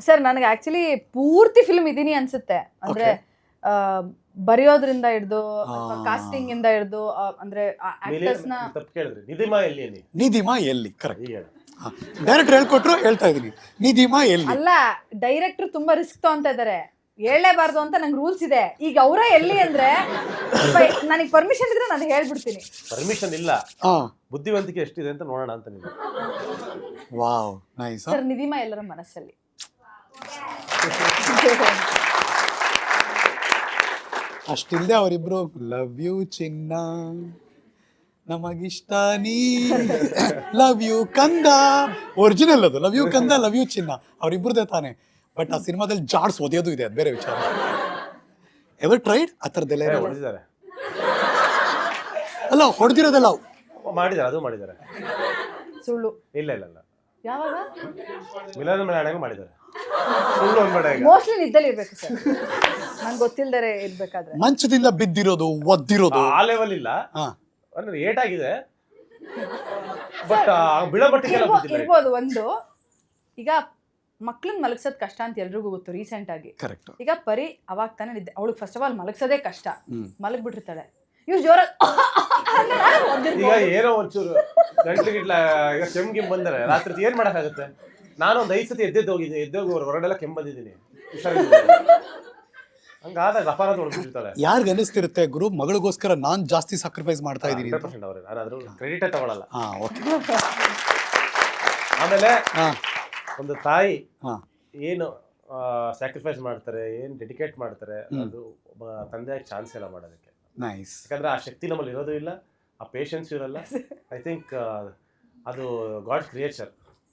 Sir ನನಗೆ actually ಪೂರ್ತಿ film ಇದೀನಿ ಅನ್ಸುತ್ತೆ. ಅಂದ್ರೆ ಬರೆಯೋದ್ರಿಂದ ಹಿಡ್ದು ಕಾಸ್ಟಿಂಗ್ ಇಂದ ಹಿಡ್ದು ಅಂದ್ರೆ ಆಕ್ಟರ್ಸ್ ನ ತಪ್ಪು ಕೇಳಿದ್ರಿ. ನಿಧಿಮಾ ಎಲ್ಲಿ ನೀ ನಿಧಿಮಾ ಎಲ್ಲಿ ಕರೆಕ್ಟ್ ಈಗ ಹೇಳು. ಡೈರೆಕ್ಟರ್ ಹೇಳ್ಕೊಟ್ರು ಹೇಳ್ತಾ ಇದೀನಿ. ನಿಧಿಮಾ ಎಲ್ಲಿ ಅಲ್ಲ, ಡೈರೆಕ್ಟರ್ ತುಂಬಾ ರಿಸ್ಕ್ ತಗೊಂತ ಇದಾರೆ, ಹೇಳಲೇಬಾರ್ದು ಅಂತ ನಂಗೆ ರೂಲ್ಸ್ ಇದೆ. ಈಗ ಅವರೇ ಎಲ್ಲಿ ಅಂದ್ರೆ ನನಗೆ ಪರ್ಮಿಷನ್ ಇದ್ರೆ ನಾನು ಹೇಳ್ಬಿಡ್ತೀನಿ. ಪರ್ಮಿಷನ್ ಇಲ್ಲ, ಬುದ್ಧಿವಂತಿಕೆ ಎಷ್ಟಿದೆ ಅಂತ ನೋಡೋಣ ಅಂತ ನೀವು. Wow nice. ಸರ್ ನಿಧಿಮಾ ಎಲ್ಲರ ಮನಸ್ಸಲ್ಲಿ. ಅಷ್ಟಿಲ್ದೆ ಅವರಿಬ್ರು ಲವ್ ಯು ಚಿನ್ನ ನಮಗಿಷ್ಟ ನೀ ಲವ್ ಯು ಕಂದ ಒರಿಜಿನಲ್ ಅದು. ಲವ್ ಯು ಕಂದ ಲವ್ ಯು ಚಿನ್ನ ಅವರಿಬ್ರದೇ ತಾನೆ. ಬಟ್ ಆ ಸಿನಿಮಾದಲ್ಲಿ ಜಾಡ್ಸ್ ಓದಿಯೋದು ಇದೆ, ಅದು ಬೇರೆ ವಿಚಾರ. ಎವರ್ ಟ್ರೈಡ್ ಆ ಥರದ್ದೆಲ್ಲ ಹೊಡೆದಿದ್ದಾರೆ ಅಲ್ಲ, ಹೊಡೆದಿರೋದಲ್ಲ ಮಾಡಿದ್ದಾರೆ, ಅದು ಮಾಡಿದ್ದಾರೆ. ಸುಳ್ಳು. ಇಲ್ಲ ಇಲ್ಲ ಇಲ್ಲ, ಯಾವಾಗ ಮಿಲನ ಮೇಳಣೆಗೂ ಮಾಡಿದ್ದಾರೆ. ಸುಳ್ಳು ಅನ್ಬೇಡ ಈಗ. ಮೋಸ್ಟ್ಲಿ ನಿದ್ದಲ್ಲಿ ಇರ್ಬೇಕು ಸರ್, ನಂಗೆ ಗೊತ್ತಿಲ್ದರೆ ಇರ್ಬೇಕಾದ್ರೆ. ಮಂಚದಿಂದ ಬಿದ್ದಿರೋದು ಒದ್ದಿರೋದು ಆ ಲೆವೆಲ್ ಇಲ್ಲ, ಹಾ ಅಂದ್ರೆ ಏಟ್ ಆಗಿದೆ. ಬಟ್ ಬಿಳಬಟ್ಟಿಗೆಲ್ಲ ಬಿದ್ದಿಲ್ಲ. ಇರ್ಬೋದು ಒಂದು. ಈಗ ಮಕ್ಳನ್ನ ಮಲಗ್ಸೋದ್ ಕಷ್ಟ ಅಂತ ಎಲ್ರಿಗೂ ಗೊತ್ತು ರೀಸೆಂಟ್ ಆಗಿ. ಕರೆಕ್ಟ್. ಈಗ ಪರಿ ಅವಾಗ ತಾನೇ ನಿದ್ದೆ, ಅವಳಿಗೆ ಫಸ್ಟ್ ಆಫ್ ಆಲ್ ಮಲಗ್ಸೋದೇ ಕಷ್ಟ, ಮಲಗ್ಬಿಟ್ಟಿರ್ತಾಳೆ. ಇವ್ ಜೋರ ಈಗ ಏನೋ ಒಂಚೂರು ಗಂಟ್ಲು ಗಿಟ್ಲ ಈಗ ಕೆಮ್ಗಿಮ್ ಬಂದರೆ ರಾತ್ರಿ ಏನ್ ಮಾಡಕ್ಕಾಗುತ್ತೆ? ನಾನು ಒಂದು 5 ಸತಿ ಎದ್ದೋಗಿ ಹೊರಗಡೆಲ್ಲ ಕೆಮ್ಮು ಬಂದಿದ್ದೀನಿ, ಹುಷಾರಿದ್ದೀನಿ. ಹಂಗಾದಾಗ ಅಪಾರ ಹೊಡ್ಬಿಟ್ಟಿರ್ತಾಳೆ. ಯಾರಿಗೆ ಅನಿಸ್ತಿರುತ್ತೆ ಗುರು ಮಗಳಿಗೋಸ್ಕರ ನಾನ್ ಜಾಸ್ತಿ ಸಾಕ್ರಿಫೈಸ್ ಮಾಡ್ತಾ ಇದ್ದೀನಿ? 100% ಅವ್ರೆ, ನಾನು ಅದ್ರ ಕ್ರೆಡಿಟೇ ತಗೊಳಲ್ಲ. ಹಾ ಓಕೆ. ಆಮೇಲೆ ಹಾ ಒಂದು ತಾಯಿ ಹಾ ಏನು ಸ್ಯಾಕ್ರಿಫೈಸ್ ಮಾಡ್ತಾರೆ, ಏನು ಡೆಡಿಕೇಟ್ ಮಾಡ್ತಾರೆ, ಅದು ಒಬ್ಬ ತಂದೆಯಾಗಿ ಚಾನ್ಸ್ ಇಲ್ಲ ಮಾಡೋದಕ್ಕೆ. ನೈಸ್. ಯಾಕಂದ್ರೆ ಆ ಶಕ್ತಿ ನಮ್ಮಲ್ಲಿ ಇರೋದು ಇಲ್ಲ, ಆ ಪೇಷನ್ಸ್ ಇರಲ್ಲ. ಐ ಥಿಂಕ್ ಅದು ಗಾಡ್ಸ್ ಕ್ರಿಯೇಚರ್.